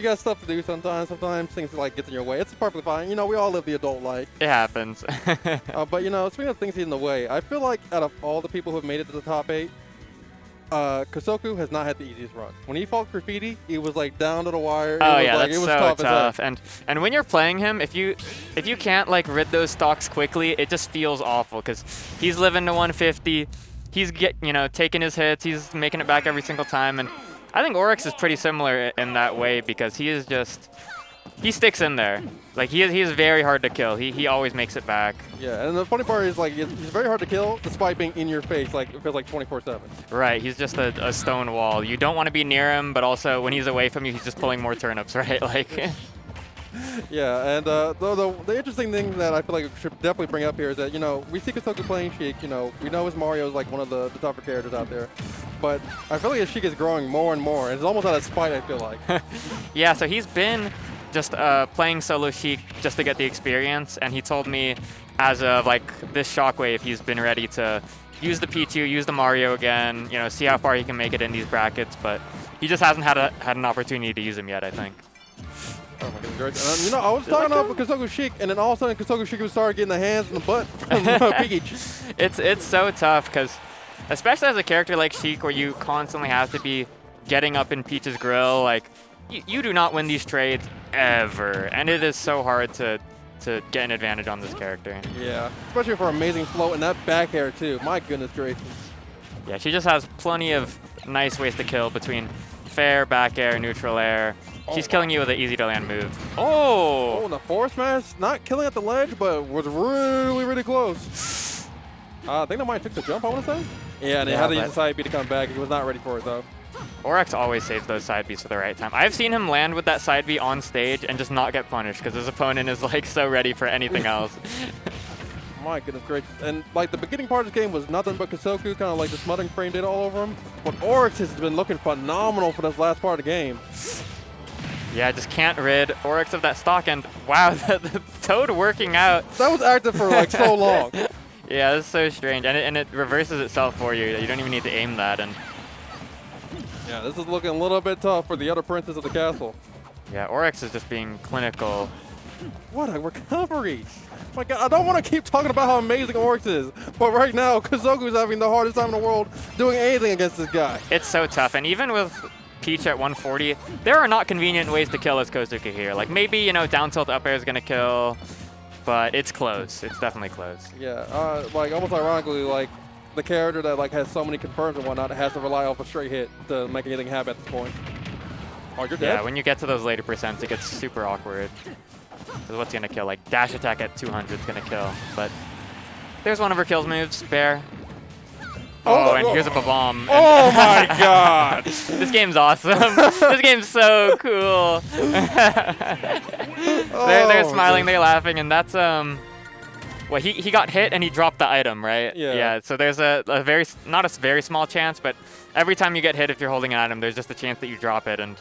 You got stuff to do sometimes. Sometimes things like get in your way. It's perfectly fine. You know, we all live the adult life. It happens. But, you know, speaking of things getting in the way, I feel like out of all the people who have made it to the top 8, Kosoku has not had the easiest run. When he fought Graffiti, he was like down to the wire. Oh it yeah, was, like, that's it was so tough. tough. And when you're playing him, if you can't like rid those stocks quickly, it just feels awful because he's living to 150. He's taking his hits. He's making it back every single time. And I think Orex is pretty similar in that way because he sticks in there. Like he is very hard to kill. He always makes it back. Yeah, and the funny part is like he's very hard to kill despite being in your face. Like it feels like 24/7. Right, he's just a stone wall. You don't want to be near him, but also when he's away from you, he's just pulling more turnips, right? Like. Yeah, and the interesting thing that I feel like we should definitely bring up here is that, you know, we see Kosoku playing Sheik. You know, we know his Mario is like one of the tougher characters out there. But I feel like his Sheik is growing more and more. And it's almost out of spite, I feel like. Yeah, so he's been just playing solo Sheik just to get the experience. And he told me as of like this Shockwave, he's been ready to use the P2, use the Mario again, you know, see how far he can make it in these brackets. But he just hasn't had an opportunity to use him yet, I think. Oh my goodness. You know, I was talking about Kosoku Sheik, and then all of a sudden Kosoku Sheik would start getting the hands in the butt from Peach. It's so tough because, especially as a character like Sheik, where you constantly have to be getting up in Peach's grill, like you do not win these trades ever, and it is so hard to get an advantage on this character. Yeah, especially for amazing float and that back air too. My goodness gracious. Yeah, she just has plenty of nice ways to kill between fair, back air, neutral air. She's killing you with an easy to land move. Oh! Oh, and the force smash, not killing at the ledge, but was really, really close. I think that might have took the jump, I want to say. Yeah, and he had to use the side B to come back. He was not ready for it, though. Orex always saves those side Bs for the right time. I've seen him land with that side B on stage and just not get punished because his opponent is like so ready for anything else. My goodness gracious. And like the beginning part of the game was nothing but Kosoku, kind of like the smothering frame data all over him. But Orex has been looking phenomenal for this last part of the game. Yeah, just can't rid Orex of that stock, and wow, the Toad working out. That was active for like so long. Yeah, it's so strange, and it reverses itself for you. You don't even need to aim that, and yeah, this is looking a little bit tough for the other princes of the castle. Yeah, Orex is just being clinical. What a recovery! My God, I don't want to keep talking about how amazing Orex is, but right now Kosoku's having the hardest time in the world doing anything against this guy. It's so tough, and even with Peach at 140, there are not convenient ways to kill as Kosoku here. Like maybe, you know, down tilt up air is gonna kill, but it's close. It's definitely close. Yeah, like almost ironically, like the character that like has so many confirms and whatnot has to rely off a straight hit to make anything happen at this point. Oh, you're dead. Yeah, when you get to those later percents, it gets super awkward. Because what's gonna kill? Like dash attack at 200 is gonna kill, but there's one of her kills moves, Bear. Oh, and here's a bomb. Oh my God! This game's awesome. This game's so cool. They're smiling, they're laughing, and that's well, he got hit and he dropped the item, right? Yeah. Yeah. So there's a very not a very small chance, but every time you get hit, if you're holding an item, there's just a chance that you drop it, and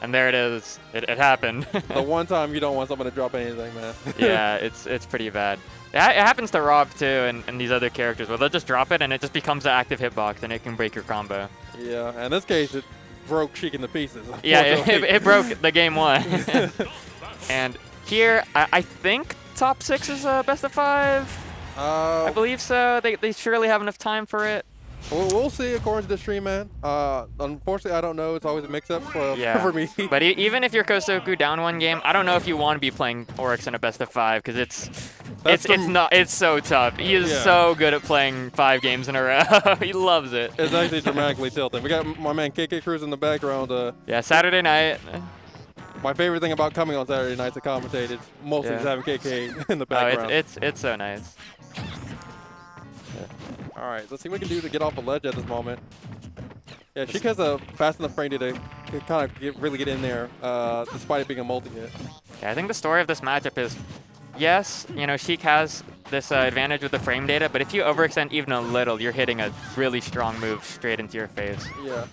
there it is. It happened. The one time you don't want someone to drop anything, man. Yeah, it's pretty bad. It happens to Rob too, and these other characters where they'll just drop it and it just becomes an active hitbox and it can break your combo. Yeah, in this case, it broke Sheik into pieces. Yeah, it broke the game one. And here, I think top 6 is a best of 5. I believe so. They surely have enough time for it. We'll see according to the stream, man. Unfortunately, I don't know. It's always a mix-up for me. But even if you're Kosoku down one game, I don't know if you want to be playing Orex in a best of 5 because it's so tough. He is so good at playing 5 games in a row. He loves it. It's actually dramatically tilting. We got my man KK Cruz in the background. Yeah, Saturday night. My favorite thing about coming on Saturday nights to commentate is mostly just having KK in the background. Oh, it's so nice. All right, let's see what we can do to get off the ledge at this moment. Yeah, Sheik has a fast enough frame to kind of really get in there, despite it being a multi-hit. Yeah, I think the story of this matchup is, yes, you know, Sheik has this advantage with the frame data, but if you overextend even a little, you're hitting a really strong move straight into your face. Yeah.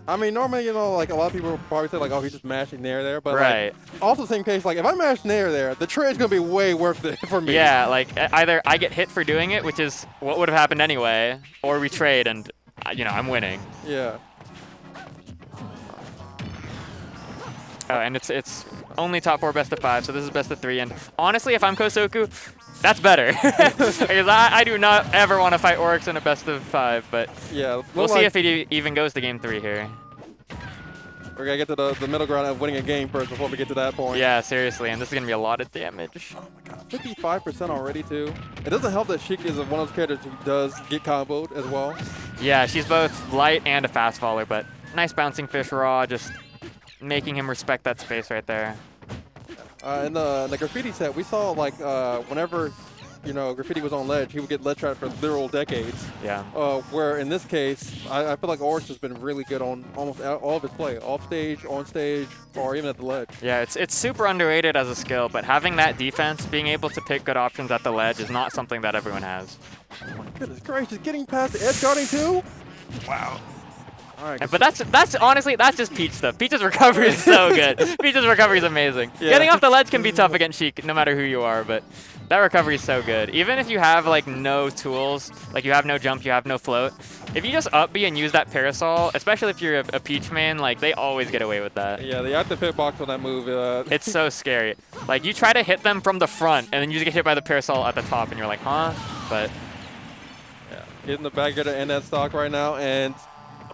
I mean, normally, you know, like a lot of people will probably say, like, oh, he's just mashing there, but right. Like, also the same case, like, if I mash there, the trade's gonna be way worth it for me. Yeah, like either I get hit for doing it, which is what would have happened anyway, or we trade and, you know, I'm winning. Yeah. Oh, and it's only top 4 best of 5, so this is best of 3. And honestly, if I'm Kosoku, that's better. Because I do not ever want to fight Oryx in a best of 5, but Yeah, we'll see if he even goes to game 3 here. We're going to get to the middle ground of winning a game first before we get to that point. Yeah, seriously, and this is going to be a lot of damage. Oh my god, 55% already too. It doesn't help that Sheik is one of those characters who does get comboed as well. Yeah, she's both light and a fast faller, but nice bouncing fish raw, just making him respect that space right there. In the graffiti set, we saw like whenever graffiti was on ledge, he would get ledge trapped for literal decades. Yeah. Where in this case, I feel like Oryx has been really good on almost all of his play, off stage, on stage, or even at the ledge. Yeah, it's super underrated as a skill, but having that defense, being able to pick good options at the ledge is not something that everyone has. Oh my goodness gracious, getting past the edge guarding too? Wow. All right, But that's honestly, that's just Peach stuff. Peach's recovery is so good. Peach's recovery is amazing. Yeah. Getting off the ledge can be tough against Sheik, no matter who you are, but that recovery is so good. Even if you have like no tools, like you have no jump, you have no float, if you just up B and use that parasol, especially if you're a Peach main, like they always get away with that. Yeah, the active hitbox on that move. It's so scary. Like you try to hit them from the front, and then you just get hit by the parasol at the top, and you're like, huh? But yeah, getting the back air to end that stock right now, and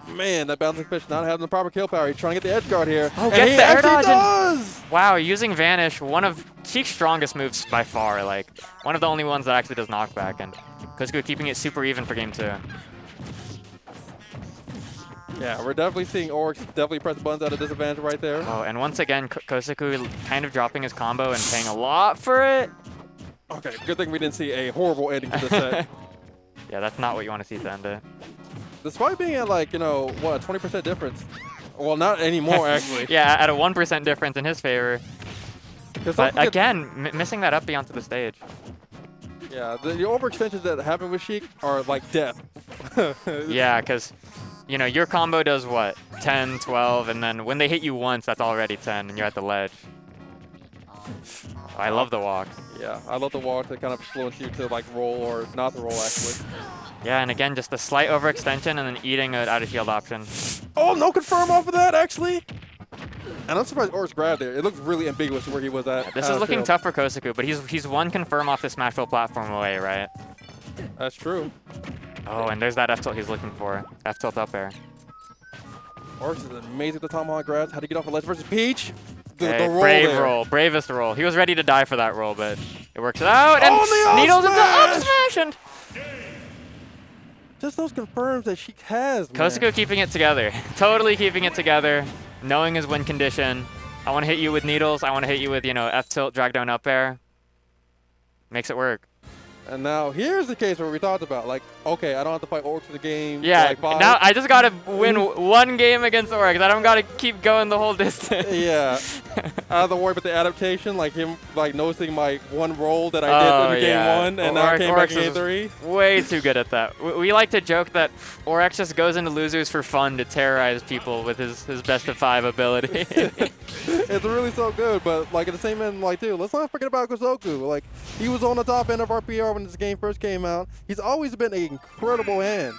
man, that bouncing fish not having the proper kill power. He's trying to get the edge guard here. Oh, and gets he the air actually dodge does! Wow, using Vanish, one of Sheik's strongest moves by far, like one of the only ones that actually does knockback, and Kosoku keeping it super even for game 2. Yeah, we're definitely seeing Oryx definitely press the buttons at a disadvantage right there. Oh, and once again, Kosoku kind of dropping his combo and paying a lot for it. Okay, good thing we didn't see a horrible ending to this set. Yeah, that's not what you want to see to end it. Despite being at like, what, 20% difference. Well, not anymore, actually. Yeah, at a 1% difference in his favor. But Get, again, missing that up B onto the stage. yeah, the overextensions that happen with Sheik are like death. Yeah, because, your combo does what? 10, 12, and then when they hit you once, that's already 10, and you're at the ledge. I love the walk. Yeah, I love the walk to kind of influence you to like roll or not to roll, actually. Yeah, and again, just a slight overextension and then eating an out-of-shield option. Oh, no confirm off of that, actually. And I'm surprised Oryx grabbed there. It looks really ambiguous where he was at. This is looking tough for Kosoku, but he's one confirm off the Smashville platform away, right? That's true. Oh, and there's that F-tilt he's looking for. F-tilt up air. Oryx is amazing at the tomahawk grabs. How to get off the ledge versus Peach. The roll brave there. roll, bravest roll. He was ready to die for that roll, but it works out. And the Needles into up up smash! And just those confirms that Sheik has, man. Kosoku keeping it together. Totally keeping it together. Knowing his win condition. I want to hit you with needles. I want to hit you with, F-tilt, drag down up air. Makes it work. And now here's the case where we talked about, like, okay, I don't have to fight Oryx for the game. Yeah, like, now I just got to win one game against Oryx. I don't got to keep going the whole distance. Yeah. I have to worry about the adaptation, like him like noticing my one roll that I did in game 1, and now I came back in game 3. Way too good at that. We like to joke that Oryx just goes into losers for fun to terrorize people with his best of 5 ability. It's really so good, but like at the same end, like too, let's not forget about Kosoku. Like he was on the top end of our PR when this game first came out. He's always been an incredible hand.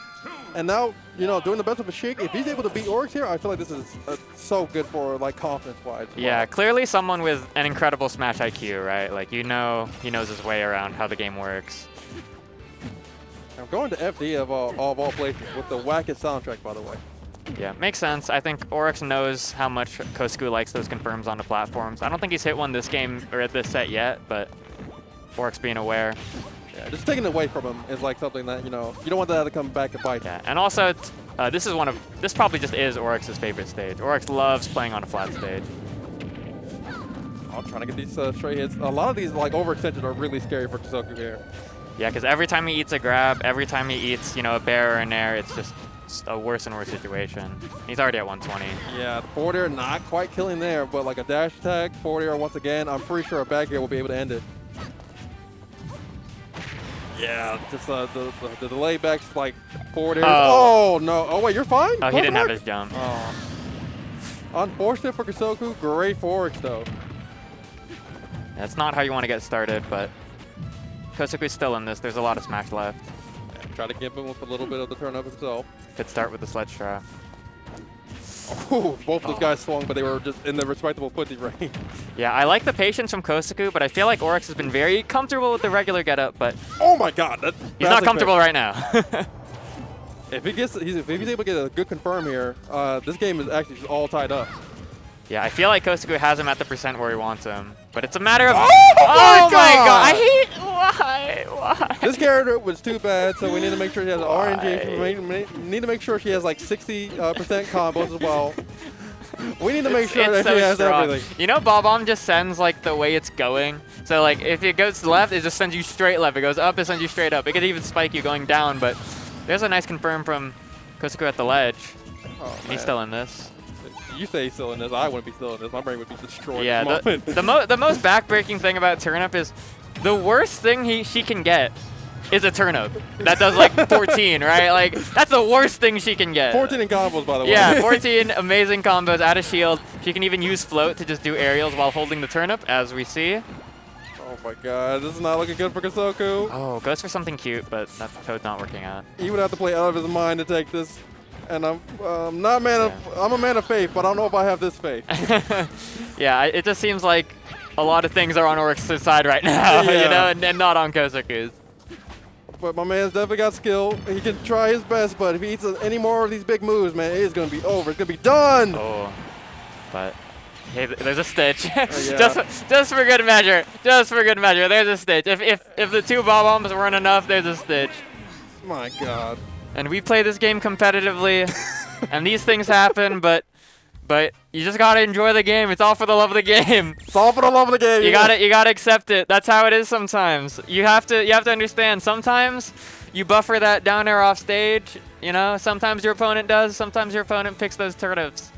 And now, doing the best of a Sheik, if he's able to beat Oryx here, I feel like this is so good for like confidence-wise. Yeah, clearly someone with an incredible Smash IQ, right? Like, he knows his way around how the game works. I'm going to FD of all places with the wackest soundtrack, by the way. Yeah, makes sense. I think Oryx knows how much Kosoku likes those confirms on the platforms. I don't think he's hit one this game or at this set yet, but Oryx being aware. Yeah, just taking it away from him is like something that, you don't want that to come back and bite. Yeah, and also, this probably just is Oryx's favorite stage. Oryx loves playing on a flat stage. I'm trying to get these straight hits. A lot of these like overextensions are really scary for Kosoku here. Yeah, because every time he eats a grab, every time he eats, a bear or an air, it's just a worse and worse situation. He's already at 120. Yeah, the forward air not quite killing there, but like a dash attack, forward air once again, I'm pretty sure a back air will be able to end it. Yeah, just the delay backs like forward air. Oh no! Oh wait, you're fine. Oh, he didn't have his jump. Oh. Unfortunate for Kosoku. Great for Oryx though. That's not how you want to get started, but Kosoku's still in this. There's a lot of Smash left. Yeah, try to give him with a little bit of the turn up himself. Could start with the sledge trap. Ooh, both those guys swung, but they were just in the respectable footsie range. Yeah, I like the patience from Kosoku, but I feel like Orex has been very comfortable with the regular getup, but Oh my God, he's not comfortable right now. If he's able to get a good confirm here, this game is actually just all tied up. Yeah, I feel like Kosoku has him at the percent where he wants him, but it's a matter of. Oh my God! I hate why. This character was too bad, so we need to make sure she has an RNG. We need to make sure she has like 60% combos as well. We need to make sure that she has everything. You know, Bob-omb just sends like the way it's going. So like if it goes left, it just sends you straight left. It goes up, it sends you straight up. It could even spike you going down, but there's a nice confirm from Kosoku at the ledge. Oh, he's still in this. You say he's still in this. I wouldn't be still in this. My brain would be destroyed. Yeah, at this the most backbreaking thing about turnip is the worst thing she can get is a turnip that does like 14, right? Like that's the worst thing she can get. 14 in combos, by the way. Yeah, 14 amazing combos out of shield. She can even use float to just do aerials while holding the turnip, as we see. Oh my God, this is not looking good for Kosoku. Oh, goes for something cute, but that toad's not working out. He would have to play out of his mind to take this. And I'm not a man of I'm a man of faith, but I don't know if I have this faith. Yeah, it just seems like a lot of things are on Orex's side right now, Yeah. you know, and not on Kosoku's. But my man's definitely got skill. He can try his best, but if he eats any more of these big moves, man, it is gonna be over. It's gonna be done. Oh, but hey, there's a stitch. Yeah. just for good measure. Just for good measure. There's a stitch. If the two Bob-ombs weren't enough, there's a stitch. My God. And we play this game competitively, and these things happen, but you just gotta enjoy the game. It's all for the love of the game. It's all for the love of the game. You gotta accept it. That's how it is sometimes. You have to understand. Sometimes you buffer that down air off stage. You know, sometimes your opponent does. Sometimes your opponent picks those turnips.